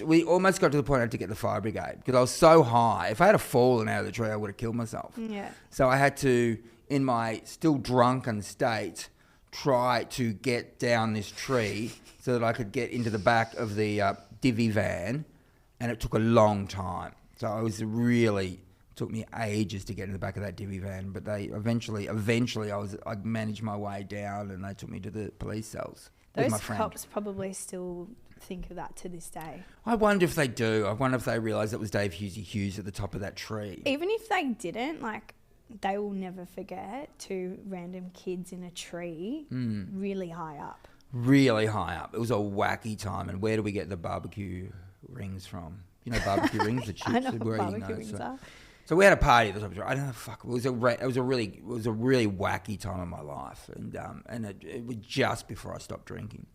we almost got to the point I had to get the fire brigade because I was so high. If I had fallen out of the tree, I would have killed myself. Yeah. So I had to, in my still drunken state, try to get down this tree so that I could get into the back of the divvy van, and it took a long time. So took me ages to get in the back of that divvy van, but they eventually I managed my way down, and they took me to the police cells with my Those friend. cops probably still think of that to this day. I wonder if they do. I wonder if they realise it was Dave Hughesy Hughes at the top of that tree. Even if they didn't, like, they will never forget 2 random kids in a tree really high up. Really high up. It was a wacky time. And where do we get the barbecue rings from? You know barbecue rings, the chips. I know we're what eating barbecue those, rings are. So we had a party at the top of the tree. I don't know. Fuck. It was a really wacky time in my life, and it was just before I stopped drinking.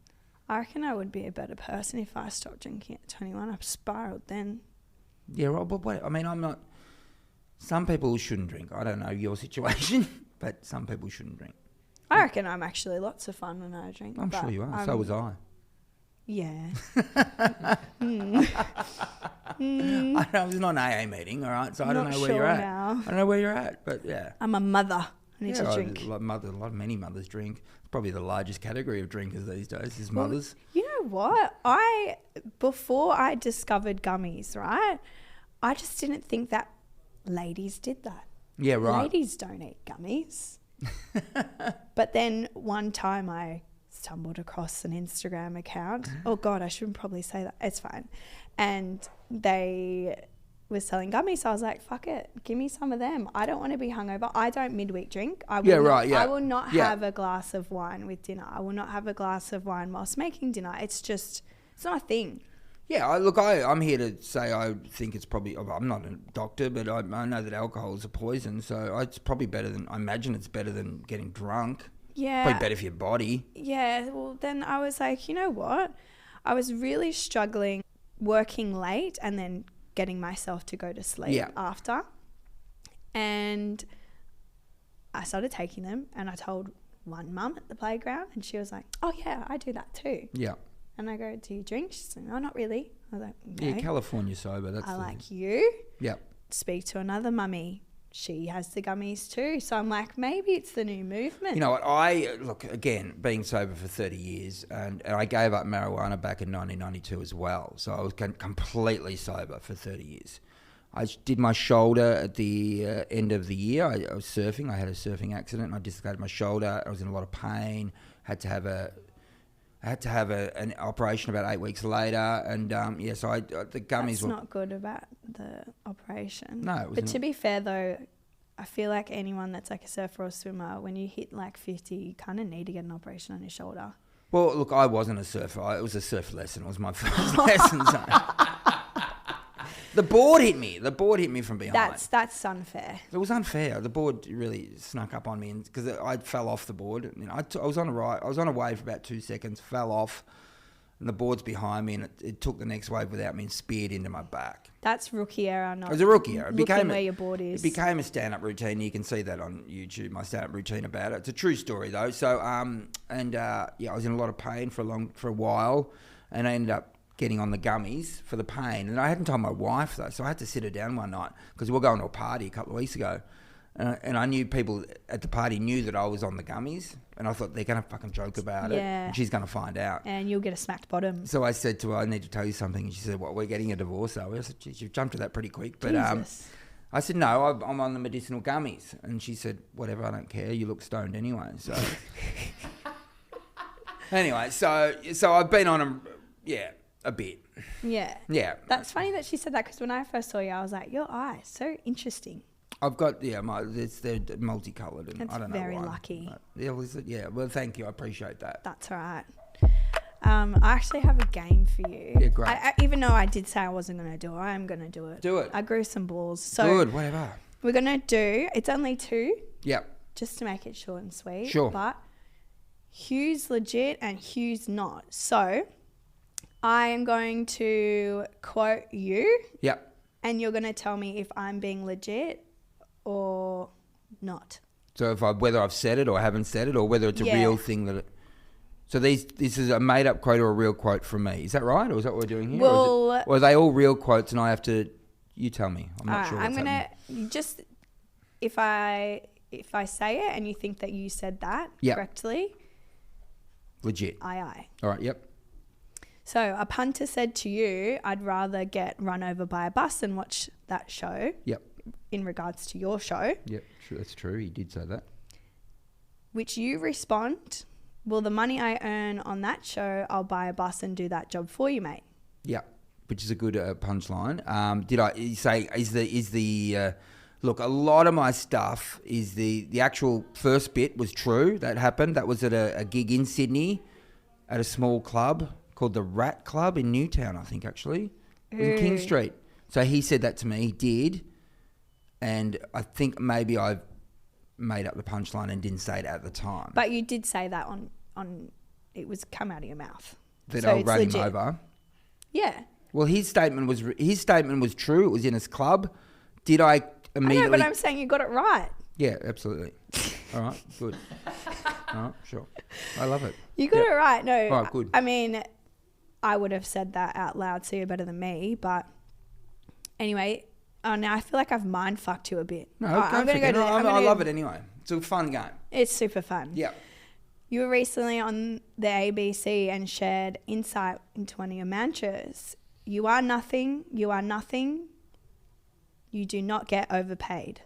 I reckon I would be a better person if I stopped drinking at 21. I've spiraled then. Yeah, right. But wait, I mean, I'm not. Some people shouldn't drink. I don't know your situation, but some people shouldn't drink. I reckon I'm actually lots of fun when I drink. I'm sure you are. So was I. Yeah. I know it's not an AA meeting, all right. So I don't Not know where sure you're at. now. I don't know where you're at, but yeah. I'm a mother. I need to drink. Many mothers drink. It's probably the largest category of drinkers these days is Well, mothers. You know what? Before I discovered gummies, right? I just didn't think that ladies did that. Yeah, right. Ladies don't eat gummies. But then one time I stumbled across an Instagram account. Oh God, I shouldn't probably say that. It's fine. And they were selling gummies. So I was like, fuck it. Give me some of them. I don't want to be hungover. I don't midweek drink. I will not have a glass of wine with dinner. I will not have a glass of wine whilst making dinner. It's not a thing. Yeah, I'm here to say I think it's probably, I'm not a doctor, but I know that alcohol is a poison. So it's probably I imagine it's better than getting drunk. Yeah. Probably better for your body. Yeah, well, then I was like, you know what? I was really struggling working late and then getting myself to go to sleep after. And I started taking them, and I told one mum at the playground, and she was like, oh, yeah, I do that too. Yeah. And I go, do you drink? She's like, no, not really. I was like, okay. Yeah, California sober. That's I like you. Yeah. Speak to another mummy. She has the gummies too. So I'm like, maybe it's the new movement. You know what? Look, again, being sober for 30 years, and I gave up marijuana back in 1992 as well. So I was completely sober for 30 years. I did my shoulder at the end of the year. I was surfing. I had a surfing accident, and I dislocated my shoulder. I was in a lot of pain. Had to have an operation about 8 weeks later, and so the gummies That's not good about the operation. No, it was but not. to be fair though, I feel like anyone that's like a surfer or swimmer, when you hit like 50, you kind of need to get an operation on your shoulder. Well, look, I wasn't a surfer. It was a surf lesson. It was my first lesson. So. The board hit me. From behind. That's unfair. It was unfair. The board really snuck up on me because I fell off the board. You know, I was on a wave for about 2 seconds, fell off, and the board's behind me, and it took the next wave without me and speared into my back. That's rookie error. Not it was a rookie error. Where your board is. It became a stand-up routine. You can see that on YouTube. My stand-up routine about it. It's a true story though. So I was in a lot of pain for a while, and I ended up getting on the gummies for the pain. And I hadn't told my wife though, so I had to sit her down one night because we were going to a party a couple of weeks ago, and I knew people at the party knew that I was on the gummies, and I thought they're going to fucking joke about it, and she's going to find out. And you'll get a smacked bottom. So I said to her, I need to tell you something. And she said, what, we're getting a divorce, are we? I said, geez, you've jumped to that pretty quick. But I said, no, I'm on the medicinal gummies. And she said, whatever, I don't care. You look stoned anyway. So anyway, so I've been on them, a bit. Yeah. Yeah. That's funny that she said that because when I first saw you, I was like, your eyes, so interesting. I've got they're multicoloured, and That's I don't know very why. lucky. Yeah, was it? Yeah. Well, thank you. I appreciate that. That's all right. I actually have a game for you. Yeah, great. Even though I did say I wasn't going to do it, I am going to do it. Do it. I grew some balls. So Good. Whatever. we're going to do, it's only 2, Yep. just to make it short and sweet. Sure. But Hugh's legit and Hugh's not. So I am going to quote you, Yep. and you're going to tell me if I'm being legit or not. So whether I've said it or haven't said it, or whether it's a Yeah. real thing that. So this is a made up quote or a real quote from me. Is that right, or is that what we're doing here? Well, or are they all real quotes, and I have to? You tell me. I'm not Alright, sure. I'm What's gonna happening. just if I say it and you think that you said that Yep. correctly, Legit. aye. All right. Yep. So a punter said to you, "I'd rather get run over by a bus than watch that show." Yep. In regards to your show, Yep. True, that's true. He did say that. which you respond, "Well, the money I earn on that show, I'll buy a bus and do that job for you, mate." Yeah, which is a good punchline. Did I say is the look? A lot of my stuff is the actual first bit was true. That happened. That was at a gig in Sydney, at a small club called the Rat Club in Newtown, I think actually, it was in King Street. So he said that to me. He did, and I think maybe I made up the punchline and didn't say it at the time. But you did say that on it was come out of your mouth. That So I'll it's run him legit. over. Yeah. Well, his statement was true. It was in his club. Did I I immediately? know, but I'm saying you got it right. Yeah, absolutely. All right, good. All right, sure. I love it. You got it right. No, All right, good. I mean, I would have said that out loud, so you're better than me. But anyway, now I feel like I've mind fucked you a bit. No, All right, go for it. No, I gonna- love it anyway. It's a fun game. It's super fun. Yeah. You were recently on the ABC and shared insight into one of your mantras. You are nothing. You are nothing. You do not get overpaid.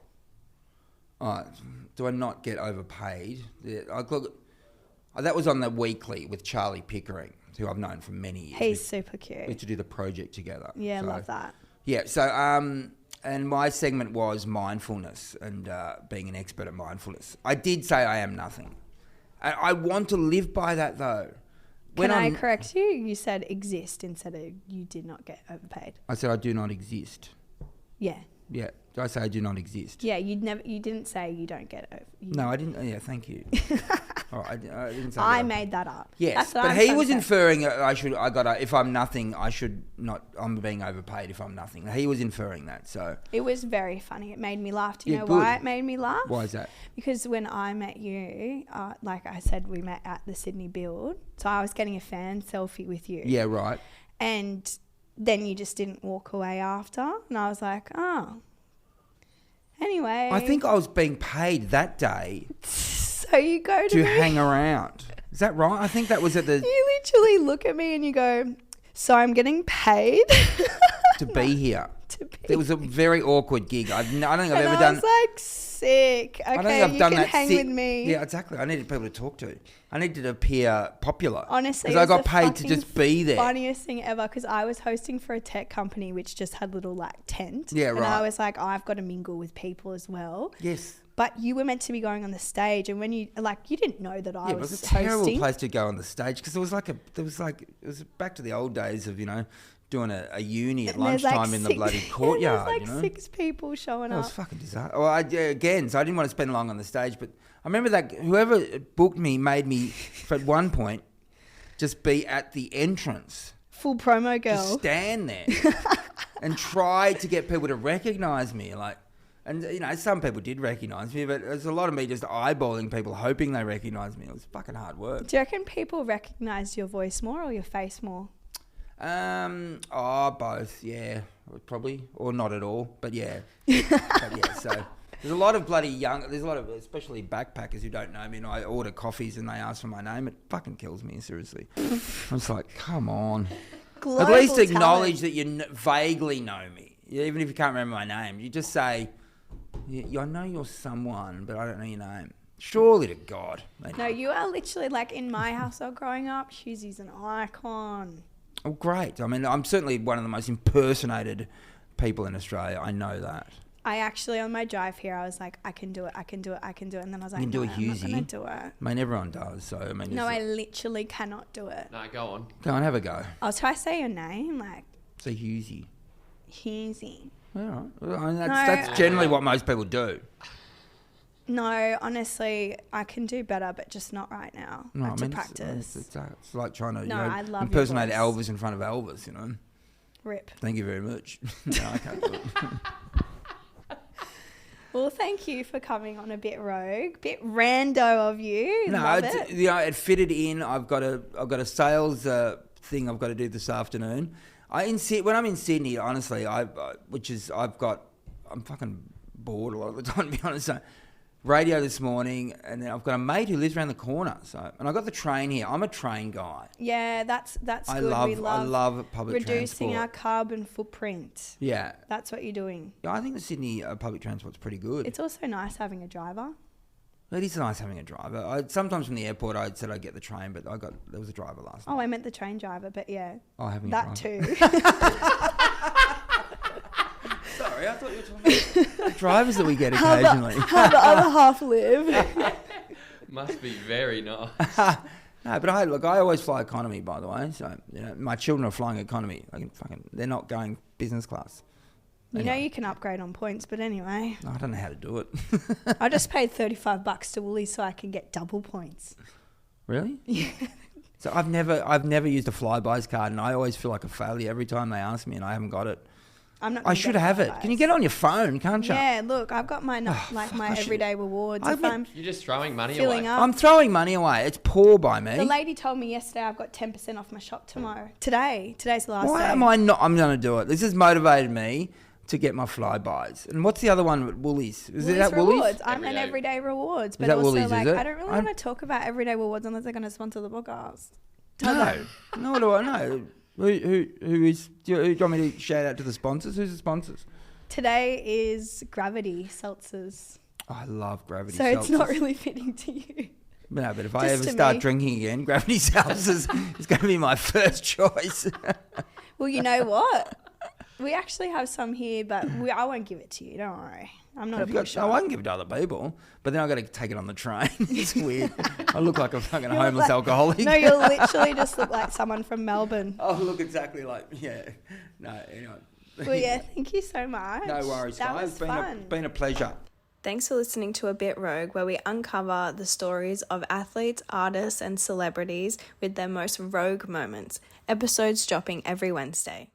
Do I not get overpaid? Yeah, that was on the Weekly with Charlie Pickering, who I've known for many years. He's super We used cute. to do the project together. Yeah, So, love that. Yeah, so and my segment was mindfulness and being an expert at mindfulness. I did say I am nothing. And I want to live by that though. Can I correct you? You said exist instead of you did not get overpaid. I said I do not exist. Yeah. Yeah. Did I say I do not exist? Yeah, you didn't say you don't get over. No, I didn't. Yeah, thank you. All right, I didn't say I that. made that up. Yes, That's what but I'm he trying to was say. inferring if I'm nothing, I should not. I'm being overpaid if I'm nothing. He was inferring that. So It was very funny. It made me laugh. Do you Yeah, know good. why it made me laugh? why is that? Because when I met you, like I said, we met at the Sydney Build. So I was getting a fan selfie with you. Yeah, right. And then you just didn't walk away after. And I was like, oh. Anyway. I think I was being paid that day So you go to me. hang around. Is that right? I think that was at the You literally look at me and you go, so I'm getting paid to be here. to be. It was a very awkward gig. I don't think I've and ever I done. was like, sick. Okay, I don't think I've you done can that. hang with me. Yeah, exactly. I needed people to talk to. I needed to appear popular. Honestly, because I it was got the paid to fucking just be there. Funniest thing ever, because I was hosting for a tech company which just had little like tent. Yeah, and right. I was like, I've got to mingle with people as well. Yes. But you were meant to be going on the stage, and when you you didn't know that I Yeah, it was was a terrible hosting. place to go on the stage because it was back to the old days of doing a uni at And there's, like, lunchtime in the six- bloody and courtyard. There's like 6 people showing It was up. fucking disaster. Well, again, so I didn't want to spend long on the stage, but I remember that whoever booked me made me at one point just be at the entrance, Full promo girl. just stand there and try to get people to recognise me, And some people did recognise me, but there's a lot of me just eyeballing people, hoping they recognise me. It was fucking hard work. Do you reckon people recognise your voice more or your face more? Both, yeah, probably, or not at all, but yeah. But yeah, so there's a lot of there's a lot of, especially backpackers who don't know me, and I order coffees and they ask for my name. It fucking kills me, seriously. I'm just like, come on. Global At least talent. acknowledge that you vaguely know me. Even if you can't remember my name, you just say, I know you're someone, but I don't know your name. Surely to God. No, you are literally in my household growing up, Hughesy's an icon. Oh, great. I mean, I'm certainly one of the most impersonated people in Australia. I know that. I actually, on my drive here, I was like, I can do it. And then I was like, You can do no, a I'm not Hughesy. going to do it. I mean, everyone does. So I mean, No, I just, literally cannot do it. No, go on. go on, have a go. I'll try to say your name, like, It's a Hughesy. Hughesy. All right. Well, I mean, No. that's generally what most people do. No, honestly, I can do better, but just not right now. No, I have to it's practice. it's like trying to No, I love your impersonate voice. Elvis in front of Elvis, you know. Rip. Thank you very much. No, I can't do it. Well, thank you for coming on a bit rogue, bit rando of you. No, Love it's, it. you know, it fitted in. I've got a sales thing I've got to do this afternoon. When I'm in Sydney, honestly, I'm fucking bored a lot of the time, to be honest. So, radio this morning, and then I've got a mate who lives around the corner. So, and I got the train here. I'm a train guy. Yeah, that's I good. love We love public reducing transport. our carbon footprint. Yeah. That's what you're doing. Yeah, I think the Sydney public transport's pretty good. It's also nice having a driver. It is nice having a driver. Sometimes from the airport, I said I'd get the train, but there was a driver last night. Oh, I meant the train driver, but yeah, Oh, having a that driver. too. Sorry, I thought you were talking about the drivers that we get occasionally. How the other half live. Must be very nice. No, but I always fly economy, by the way. So, you know, my children are flying economy. They're not going business class. You know Anyway. you can upgrade on points, but anyway, I don't know how to do it. I just paid $35 to Woolies so I can get double points. Really? Yeah. So I've never used a Flybuys card, and I always feel like a failure every time they ask me, and I haven't got it. I'm not. I gonna should get have it. Flybuys. Can you get it on your phone? Can't you? Yeah, look, I've got my I should- everyday rewards. If mean- I'm You're just throwing money filling away. up. I'm throwing money away. It's poor by me. The lady told me yesterday I've got 10% off my shop tomorrow. Today's the last Why day. am I not? I'm going to do it. This has motivated me to get my Flybuys. And what's the other one? Woolies. Is it Woolies at Woolies? rewards. I'm an Everyday. everyday rewards, but that also Woolies, is like it? I don't really want to talk about everyday rewards unless they're going to sponsor the podcast. No. Nor do I know. Who is? Do you want me to shout out to the sponsors? Who's the sponsors? Today is Gravity Seltzers, Oh, I love Gravity so it's not Seltzers. really fitting to you. No, but if I Just ever to start me. drinking again, Gravity Seltzers is going to be my first choice. Well, you know what? We actually have some here, but I won't give it to you. Don't worry. I'm not a pusher. I can give it to other people, but then I've got to take it on the train. It's weird. I look like a fucking You look homeless like- alcoholic. No, you literally just look like someone from Melbourne. I look exactly like, yeah. No, anyway. Well, yeah, thank you so much. No worries, That guys. was It's fun. been a pleasure. Thanks for listening to A Bit Rogue, where we uncover the stories of athletes, artists, and celebrities with their most rogue moments. Episodes dropping every Wednesday.